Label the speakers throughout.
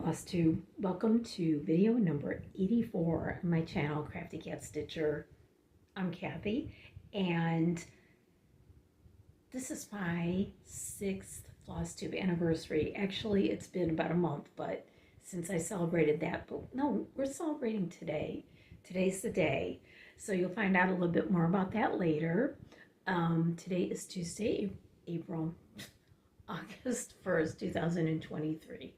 Speaker 1: Flosstube. Welcome to video number 84 on my channel, Crafty Cat Stitcher. I'm Kathy, and this is my 6th Flosstube anniversary. Actually, it's been about a month, but since I celebrated that, but no, we're celebrating today. Today's the day. So you'll find out a little bit more about that later. Today is Tuesday, August 1st, 2023.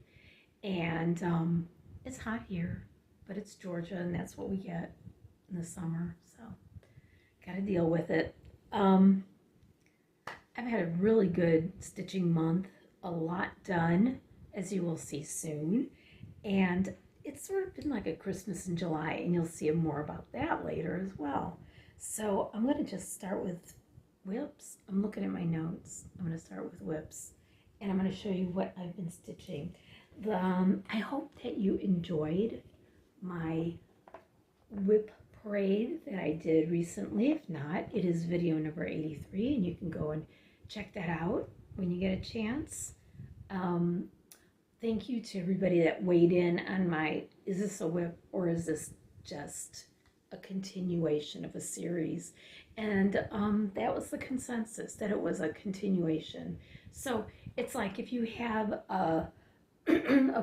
Speaker 1: And it's hot here, but it's Georgia, and that's what we get in the summer, so got to deal with it. I've had a really good stitching month, a lot done, as you will see soon, and it's sort of been like a Christmas in July, and you'll see more about that later as well. So I'm going to just start with whips. I'm looking at my notes. I'm going to start with whips, and I'm going to show you what I've been stitching. I hope that you enjoyed my whip parade that I did recently. If not, it is video number 83, and you can go and check that out when you get a chance. Thank you to everybody that weighed in on my, is this a whip or is this just a continuation of a series? And that was the consensus, that it was a continuation. So it's like if you have a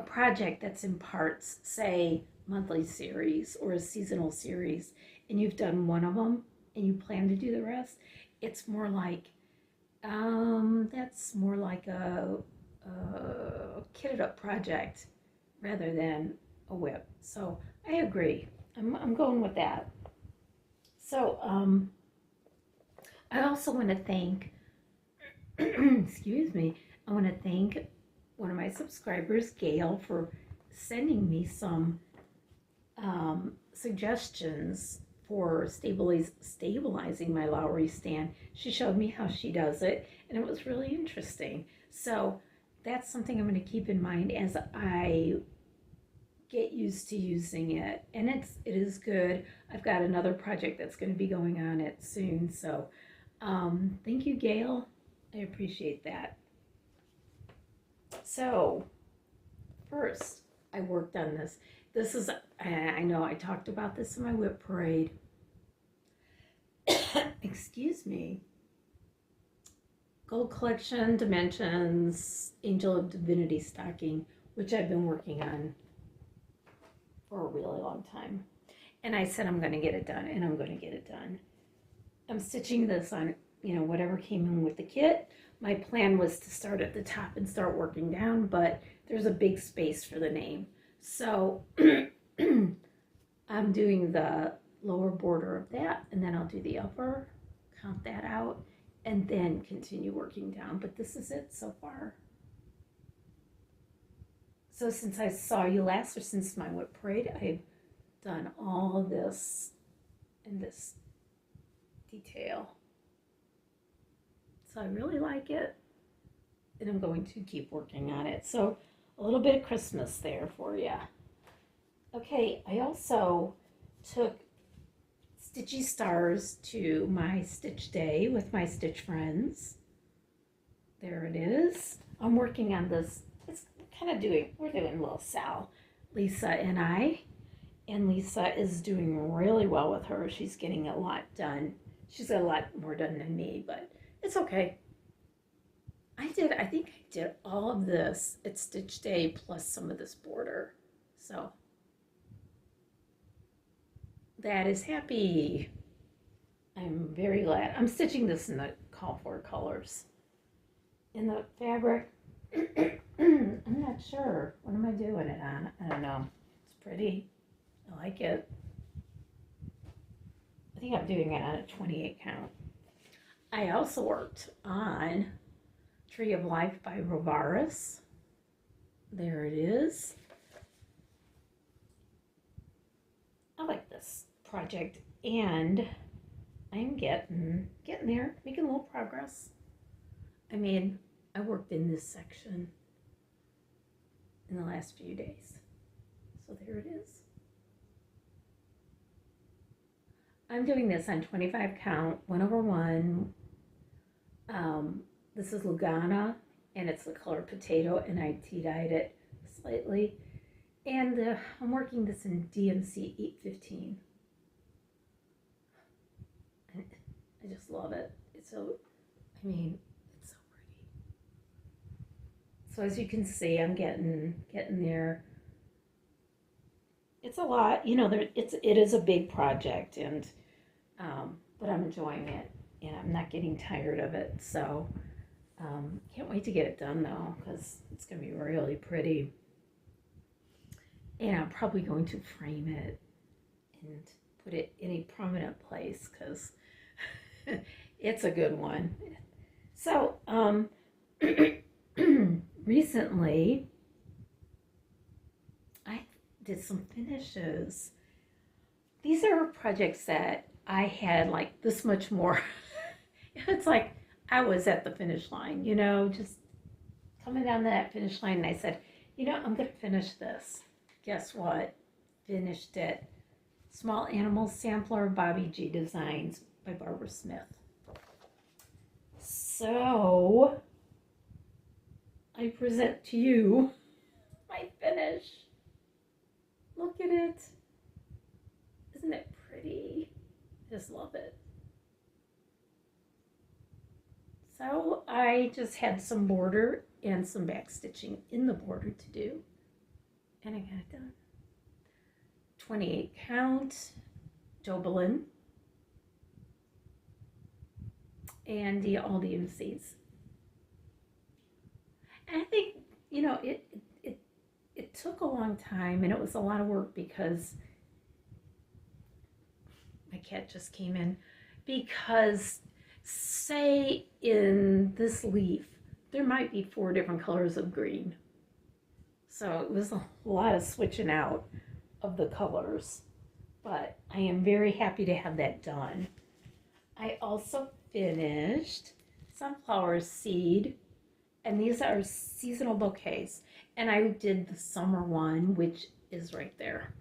Speaker 1: project that's in parts, say monthly series or a seasonal series, and you've done one of them and you plan to do the rest, it's more like that's more like a kitted up project rather than a whip. So I agree. I'm going with that. So I also want to thank excuse me, I want to thank one of my subscribers, Gail, for sending me some suggestions for stabilizing my Lowry stand. She showed me how she does it, and it was really interesting. So that's something I'm going to keep in mind as I get used to using it. And it is good. I've got another project that's going to be going on it soon. So thank you, Gail. I appreciate that. So first, I worked on this. This is, I know I talked about this in my whip parade. Excuse me. Gold Collection Dimensions Angel of Divinity stocking, which I've been working on for a really long time. And I said I'm going to get it done, and I'm going to get it done. I'm stitching this on, whatever came in with the kit. My plan was to start at the top and start working down, but there's a big space for the name. So I'm doing the lower border of that, and then I'll do the upper, count that out, and then continue working down. But this is it so far. So since I saw you last, or since my whip parade, I've done all of this in this detail. So I really like it, and I'm going to keep working on it. So a little bit of Christmas there for you. Okay, I also took Stitchy Stars to my Stitch Day with my Stitch friends. There it is. I'm working on this. It's kind of we're doing a little Sal, Lisa and I. And Lisa is doing really well with her. She's getting a lot done. She's got a lot more done than me, but it's okay. I think I did all of this at Stitch Day plus some of this border. So that is happy. I'm very glad. I'm stitching this in the call for colors. In the fabric, I'm not sure. What am I doing it on? I don't know. It's pretty. I like it. I think I'm doing it on a 28 count. I also worked on Tree of Life by Rovaris. There it is. I like this project, and I'm getting there, making a little progress. I worked in this section in the last few days. So there it is. I'm doing this on 25 count, 1/1. This is Lugana, and it's the color potato, and I tea-dyed it slightly. And I'm working this in DMC 815. And I just love it. It's so, I mean, it's so pretty. So as you can see, I'm getting there. It's a lot, you know. It is a big project, and but I'm enjoying it, and I'm not getting tired of it. So can't wait to get it done though, because it's gonna be really pretty. And I'm probably going to frame it and put it in a prominent place because it's a good one. So recently I did some finishes. These are projects that I had like this much more. It's like I was at the finish line, you know, just coming down that finish line, and I said, you know, I'm going to finish this. Guess what? Finished it. Small Animal Sampler, Bobby G Designs by Barbara Smith. So I present to you my finish. Look at it. Isn't it pretty? I just love it. So I just had some border and some back stitching in the border to do. And I got it done. 28 count, Dobelin, and all DMCs. And I think, you know, it took a long time, and it was a lot of work because my cat just came in. Because say in this leaf, there might be 4 different colors of green. So it was a lot of switching out of the colors, but I am very happy to have that done. I also finished Sunflower Seed, and these are seasonal bouquets, and I did the summer one, which is right there.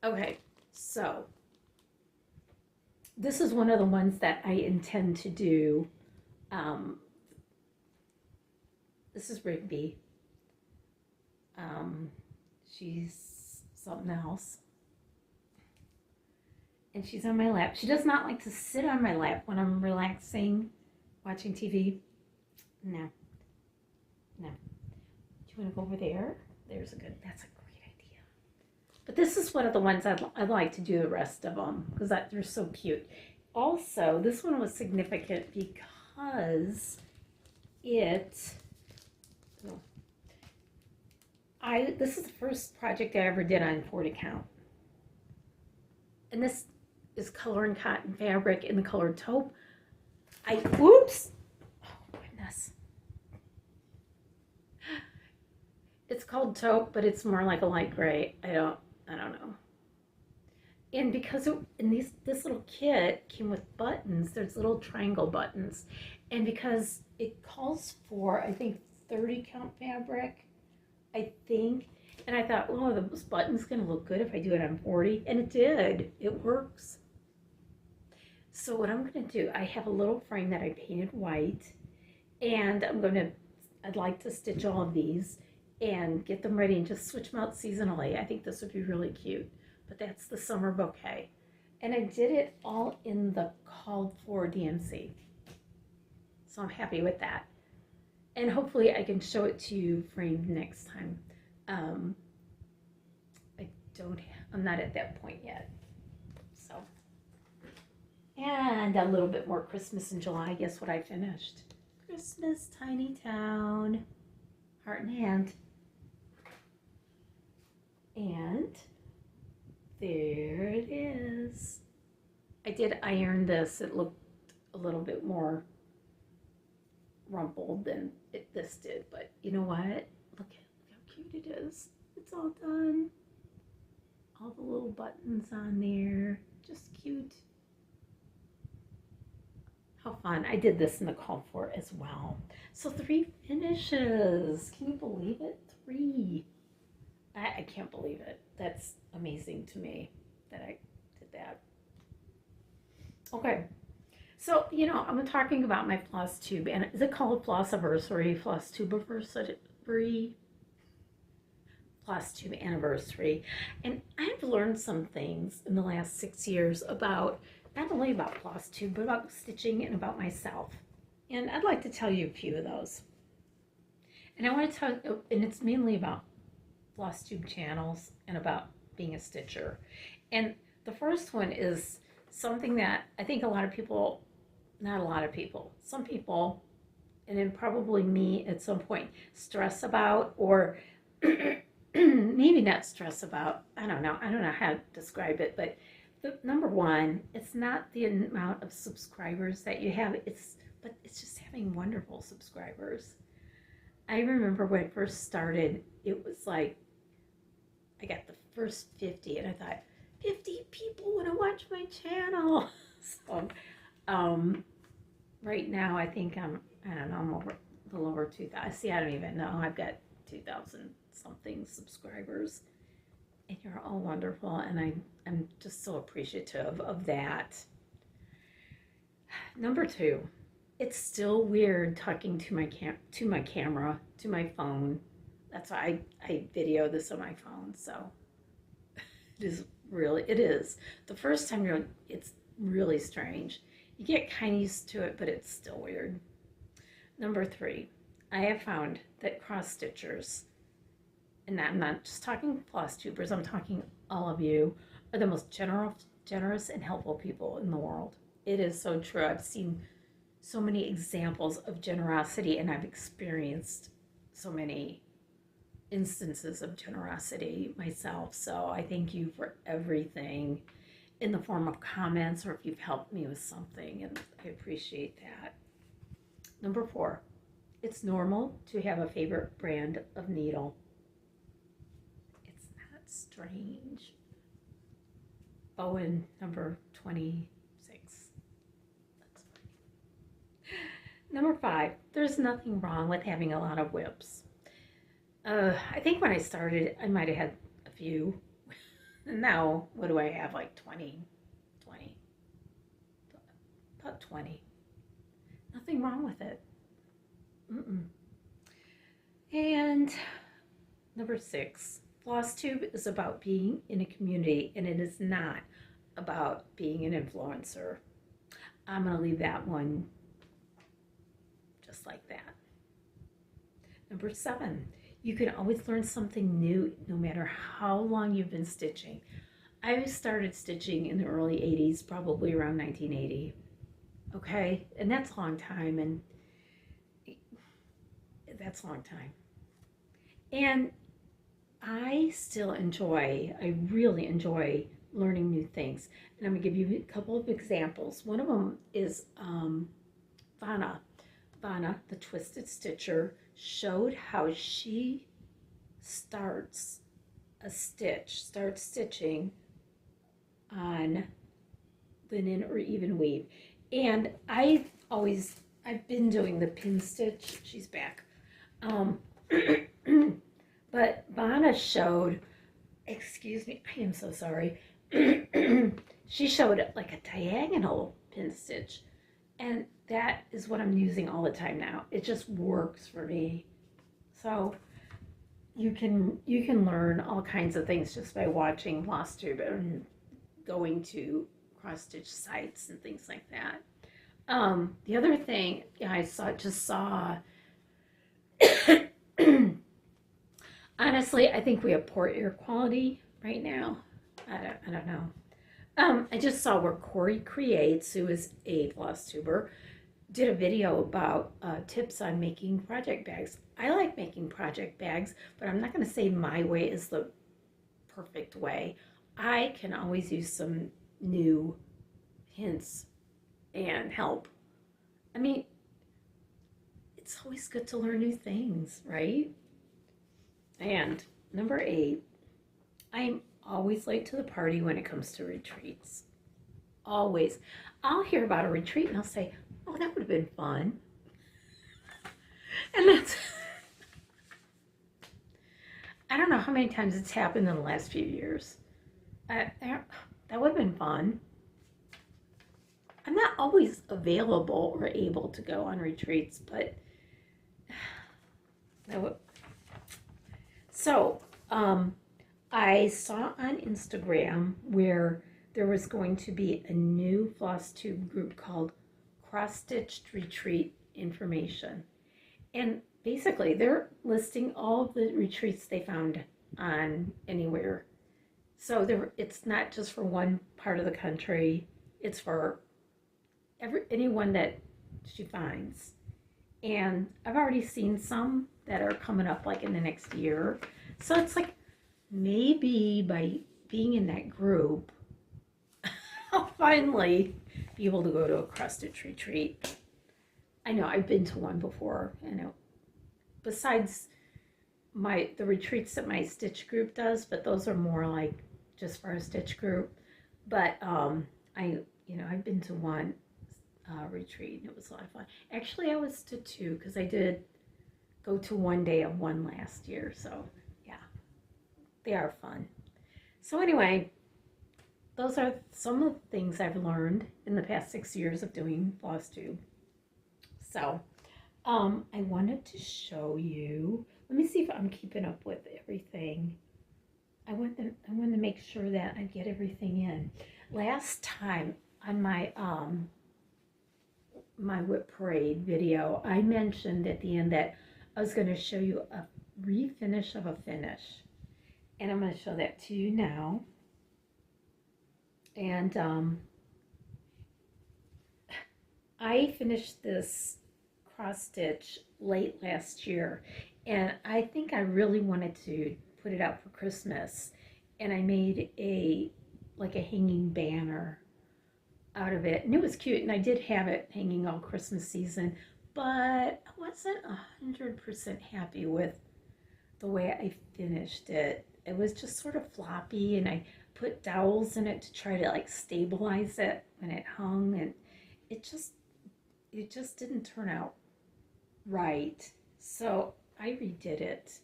Speaker 1: Okay, so this is one of the ones that I intend to do. This is Rigby. She's something else. And she's on my lap. She does not like to sit on my lap when I'm relaxing, watching TV. No. No. Do you want to go over there? That's a great idea. But this is one of the ones I'd like to do the rest of them because they're so cute. Also, this one was significant because this is the first project I ever did on 40 count. And this is color and cotton fabric in the color taupe. Oops! Oh, goodness. It's called taupe, but it's more like a light gray. I don't know. And because this little kit came with buttons, there's little triangle buttons. And because it calls for, I think, 30 count fabric, I think. And I thought, oh, this button's going to look good if I do it on 40. And it did. It works. So what I'm going to do, I have a little frame that I painted white. And I'd like to stitch all of these and get them ready and just switch them out seasonally. I think this would be really cute. But that's the summer bouquet. And I did it all in the called for DMC. So I'm happy with that. And hopefully I can show it to you framed next time. I'm not at that point yet. So, and a little bit more Christmas in July. Guess what I finished? Christmas Tiny Town, heart and hand. And there it is. I did iron this. It looked a little bit more rumpled than this did, but you know what? Look how cute it is. It's all done. All the little buttons on there. Just cute. How fun. I did this in the call for as well. So 3 finishes. Can you believe it? 3. I can't believe it. That's amazing to me that I did that. Okay. So, you know, I'm talking about my Flosstube, and is it called Flossiversary? Flosstubeversary? Flosstube anniversary, and I've learned some things in the last 6 years about, not only about Flosstube, but about stitching and about myself. And I'd like to tell you a few of those. And I want to tell, and it's mainly about Flosstube channels and about being a stitcher. And the first one is something that I think a lot of people, not a lot of people, some people, and then probably me at some point, stress about, or maybe not stress about, I don't know how to describe it, but the number one, it's not the amount of subscribers that you have, but it's just having wonderful subscribers. I remember when I first started, it was like, I got the first 50, and I thought, 50 people want to watch my channel. So, right now, I think I don't know, I'm a little over 2,000. See, I don't even know. I've got 2,000 something subscribers, and you're all wonderful, and I'm just so appreciative of that. Number two, it's still weird talking to my camera, to my phone. That's why I video this on my phone. So it is. The first time it's really strange. You get kind of used to it, but it's still weird. Number three, I have found that cross stitchers, and I'm not just talking Flosstubers, I'm talking all of you, are the most generous and helpful people in the world. It is so true. I've seen so many examples of generosity, and I've experienced so many instances of generosity myself. So I thank you for everything in the form of comments, or if you've helped me with something, and I appreciate that. Number four, it's normal to have a favorite brand of needle. It's not strange. Bowen number 26. That's funny. Number five, there's nothing wrong with having a lot of whips. I think when I started, I might have had a few. And now, what do I have, like 20? About 20. Nothing wrong with it. And number six, Flosstube is about being in a community, and it is not about being an influencer. I'm going to leave that one just like that. Number seven, you can always learn something new no matter how long you've been stitching. I started stitching in the early 80s, probably around 1980. Okay, and that's a long time, and that's a long time. And I really enjoy learning new things. And I'm going to give you a couple of examples. One of them is Vanna, the Twisted Stitcher, showed how she starts stitching on linen or even weave. And I've been doing the pin stitch. She's back. But Vanna showed, excuse me, I am so sorry. She showed like a diagonal pin stitch. And that is what I'm using all the time now. It just works for me. So you can learn all kinds of things just by watching Flosstube and going to cross stitch sites and things like that. The other thing I saw. Honestly, I think we have poor air quality right now. I don't know. I just saw where Corey Creates, who is a Flosstuber, did a video about tips on making project bags. I like making project bags, but I'm not going to say my way is the perfect way. I can always use some new hints and help. I mean, it's always good to learn new things, right? And number 8, I'm always late to the party when it comes to retreats. Always. I'll hear about a retreat and I'll say, oh, that would have been fun. And that's, I don't know how many times it's happened in the last few years. That would have been fun. I'm not always available or able to go on retreats, but that would. So I saw on Instagram where there was going to be a new Flosstube group called Cross Stitched Retreat Information. And basically, they're listing all of the retreats they found on anywhere. So it's not just for one part of the country, it's for anyone that she finds. And I've already seen some that are coming up like in the next year. So it's like maybe by being in that group, I'll finally be able to go to a cross stitch retreat. I know I've been to one before, besides the retreats that my stitch group does, but those are more like just for a stitch group. But I've been to one retreat and it was a lot of fun. Actually, I was to two because I did go to one day of one last year. So yeah, they are fun. So anyway, those are some of the things I've learned in the past 6 years of doing Flosstube. So I wanted to show you. Let me see if I'm keeping up with everything. I want to make sure that I get everything in. Last time on my my whip parade video, I mentioned at the end that I was going to show you a refinish of a finish, and I'm going to show that to you now. And I finished this cross stitch late last year, and I think I really wanted to put it out for Christmas, and I made a hanging banner out of it, and it was cute, and I did have it hanging all Christmas season, but I wasn't 100% happy with the way I finished it. It was just sort of floppy, and I put dowels in it to try to like stabilize it when it hung, and it just didn't turn out right. So I redid it.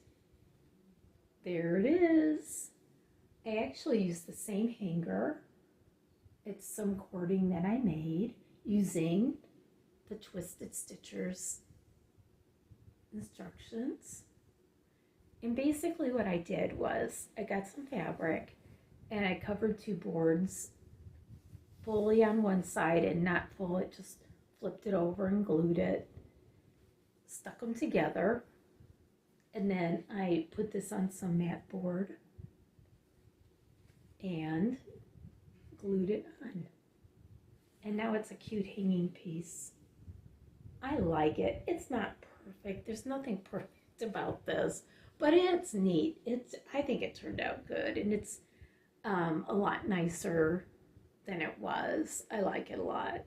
Speaker 1: There it is. I actually used the same hanger. It's some cording that I made using the Twisted Stitchers instructions. And basically what I did was I got some fabric and I covered two boards fully on one side and not full. It just flipped it over and glued it, stuck them together, and then I put this on some mat board and glued it on. And now it's a cute hanging piece. I like it. It's not perfect. There's nothing perfect about this, but it's neat. I think it turned out good, and it's a lot nicer than it was. I like it a lot.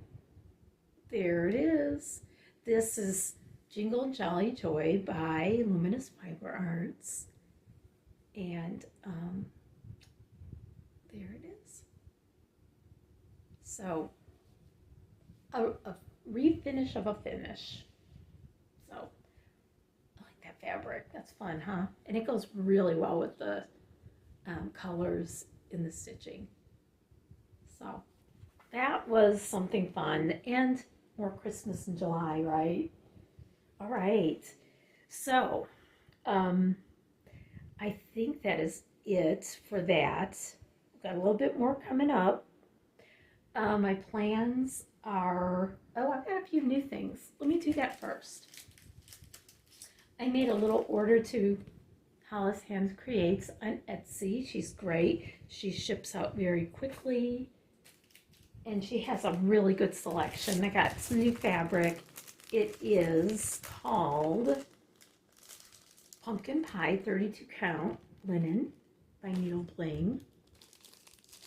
Speaker 1: There it is. This is Jingle and Jolly Joy by Luminous Fiber Arts. And there it is. So, a refinish of a finish. So, I like that fabric. That's fun, huh? And it goes really well with the colors in the stitching. So, that was something fun and more Christmas in July, right? All right. So, I think that is it for that. We've got a little bit more coming up. My plans are, I've got a few new things. Let me do that first. I made a little order to Hollis Hands Creates on Etsy. She's great. She ships out very quickly, and she has a really good selection. I got some new fabric. It is called Pumpkin Pie 32 count linen by Needle Bling.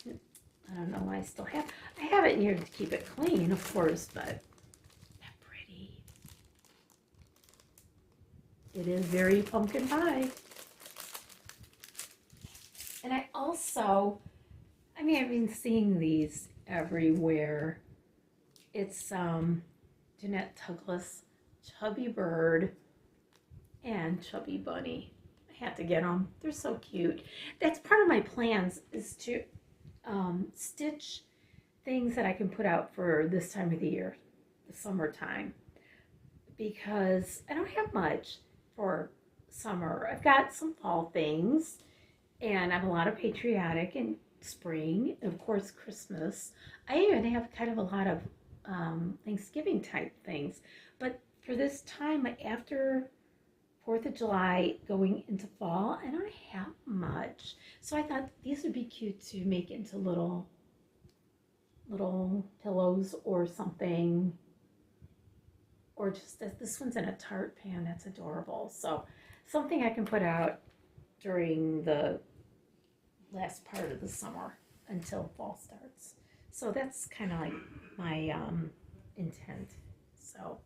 Speaker 1: I don't know why I have it in here to keep it clean, of course, but that pretty. It is very pumpkin pie. And I've been seeing these everywhere. It's Jeanette Douglas, Chubby Bird, and Chubby Bunny. I had to get them. They're so cute. That's part of my plans, is to stitch things that I can put out for this time of the year, the summertime, because I don't have much for summer. I've got some fall things, And I'm a lot of patriotic in spring, and of course Christmas. I even have kind of a lot of Thanksgiving type things. But for this time, after 4th of July going into fall, I don't have much. So I thought these would be cute to make into little pillows or something. Or just this one's in a tart pan. That's adorable. So something I can put out during the last part of the summer until fall starts. So that's kind of like my intent. So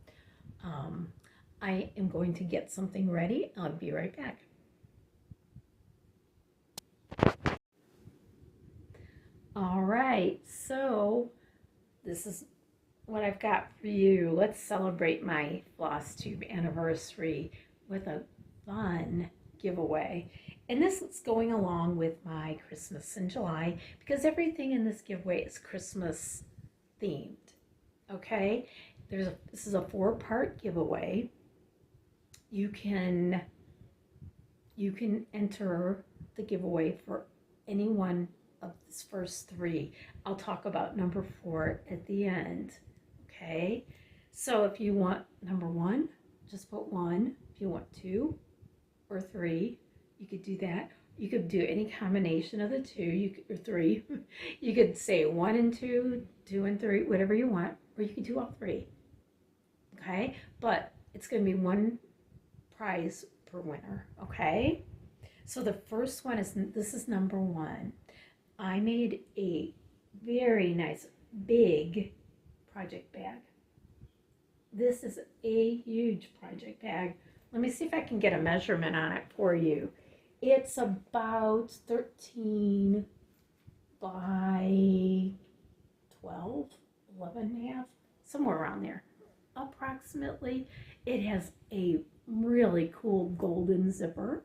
Speaker 1: I am going to get something ready. I'll be right back. All right, so this is what I've got for you. Let's celebrate my Flosstube anniversary with a fun giveaway. And this is going along with my Christmas in July because everything in this giveaway is Christmas themed. Okay, this is a 4-part giveaway. You can enter the giveaway for any one of these first 3. I'll talk about number 4 at the end. Okay, so if you want number 1, just put 1. If you want 2 or 3, you could do that. You could do any combination of the 2 or 3. You could say 1 and 2, 2 and 3, whatever you want, or you could do all 3. Okay, but it's going to be 1 prize per winner. Okay, so the first one is, this is number 1. I made a very nice big project bag. This is a huge project bag. Let me see if I can get a measurement on it for you. It's about 13 by 12, 11 and a half, somewhere around there, approximately. It has a really cool golden zipper.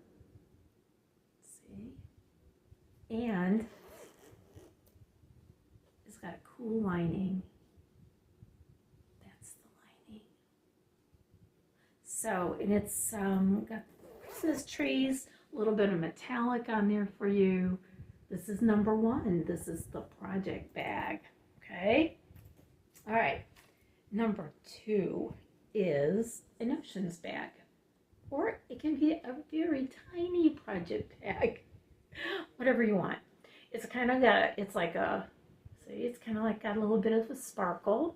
Speaker 1: See? And it's got a cool lining. That's the lining. So, and it's got Christmas trees, a little bit of metallic on there for you. This is number 1. This is the project bag. Okay? All right. Number 2 is an oceans bag. Or it can be a very tiny project bag. Whatever you want. It's kind of got, it's like a, see, it's kind of like got a little bit of a sparkle.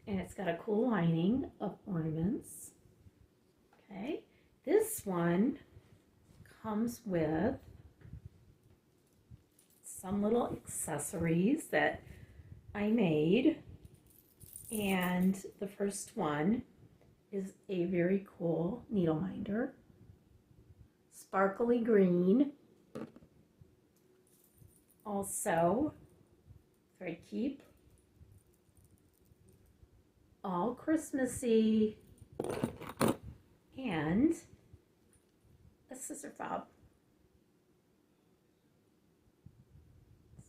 Speaker 1: And it's got a cool lining of ornaments. Okay. This one comes with some little accessories that I made. And the first one is a very cool needle minder. Sparkly green. Also, thread keep. All Christmassy. And a scissor fob.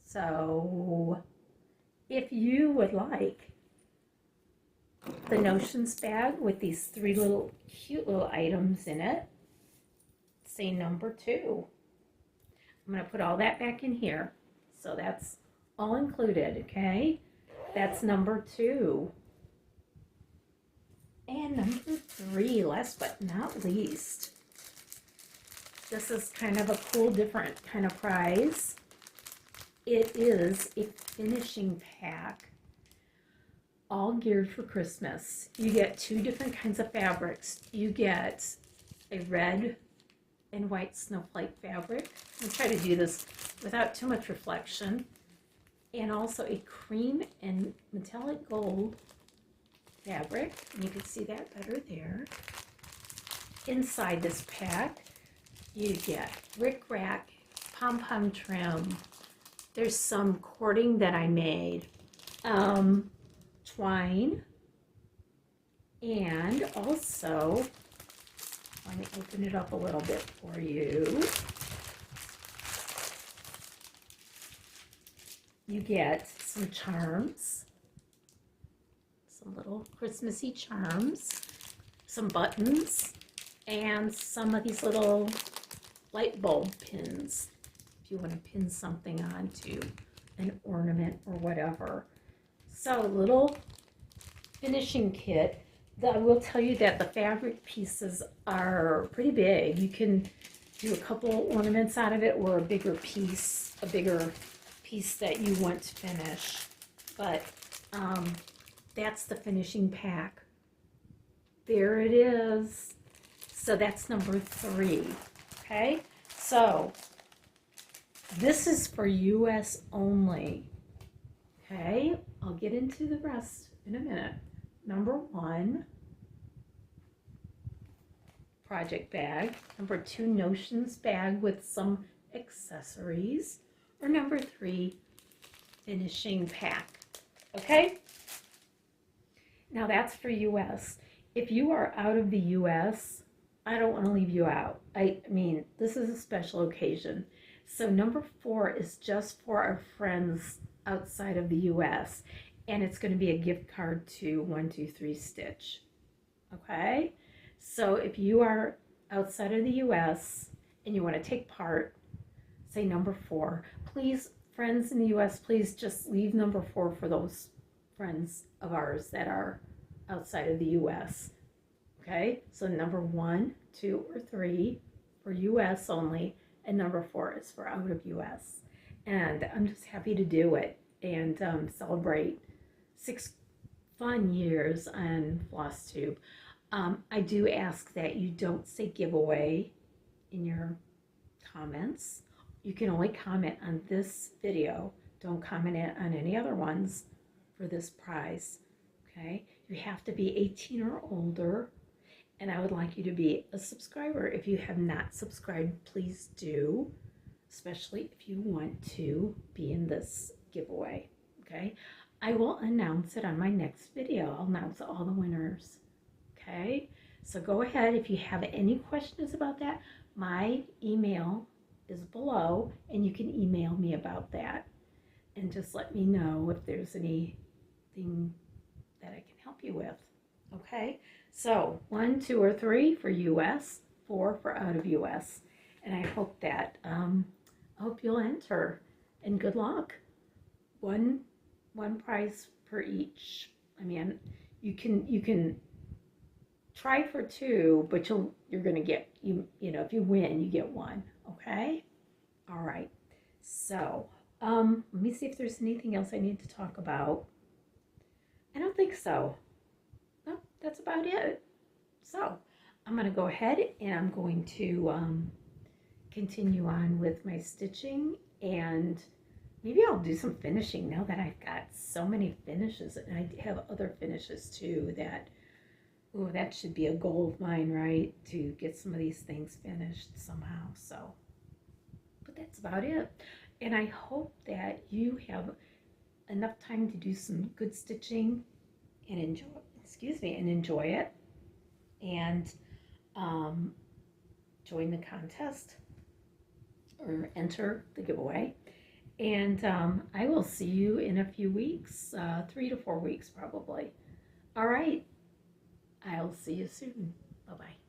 Speaker 1: So, if you would like the Notions bag with these 3 little cute little items in it, say number 2. I'm going to put all that back in here. So that's all included, okay? That's number 2. And number 3, last but not least. This is kind of a cool, different kind of prize. It is a finishing pack, all geared for Christmas. You get 2 different kinds of fabrics. You get a red and white snowflake fabric. I'm try to do this without too much reflection. And also a cream and metallic gold fabric. And you can see that better there. Inside this pack, you get rickrack, pom-pom trim. There's some cording that I made. Twine. And also, let me open it up a little bit for you. You get some charms, some little Christmassy charms, some buttons, and some of these little light bulb pins if you want to pin something onto an ornament or whatever. So little finishing kit. I will tell you that the fabric pieces are pretty big. You can do a couple ornaments out of it, or a bigger piece that you want to finish. But that's the finishing pack. There it is. So that's number 3. Okay, so this is for US only. Okay, I'll get into the rest in a minute. Number 1, project bag. Number 2, notions bag with some accessories. Or number 3, finishing pack. Okay? Now that's for US. If you are out of the US, I don't want to leave you out. I mean, this is a special occasion. So number 4 is just for our friends outside of the US. And it's going to be a gift card to 123 Stitch. Okay? So if you are outside of the US and you want to take part, say number 4. Please, friends in the US, please just leave number 4 for those friends of ours that are outside of the US. Okay? So number 1, 2, or 3 for US only, and number 4 is for out of US. And I'm just happy to do it and celebrate 6 fun years on Flosstube. I do ask that you don't say giveaway in your comments. You can only comment on this video. Don't comment on any other ones for this prize. Okay? You have to be 18 or older, and I would like you to be a subscriber. If you have not subscribed, please do, especially if you want to be in this giveaway. Okay? I will announce it on my next video. I'll announce all the winners. Okay? So go ahead. If you have any questions about that, my email is below, and you can email me about that. And just let me know if there's anything that I can help you with. Okay? So 1, 2, or 3 for US, 4 for out of US. And I hope that, I hope you'll enter. And good luck. One prize per each. I mean, you can try for 2, but you're gonna get, you know, if you win, you get 1. Okay? All right. So let me see if there's anything else I need to talk about. I don't think so. No, that's about it. So I'm gonna go ahead and I'm going to continue on with my stitching, and maybe I'll do some finishing now that I've got so many finishes, and I have other finishes too that, oh, that should be a goal of mine, right? To get some of these things finished somehow. So, but that's about it. And I hope that you have enough time to do some good stitching and enjoy it, and join the contest or enter the giveaway. And I will see you in a few weeks, 3 to 4 weeks probably. All right. I'll see you soon. Bye-bye.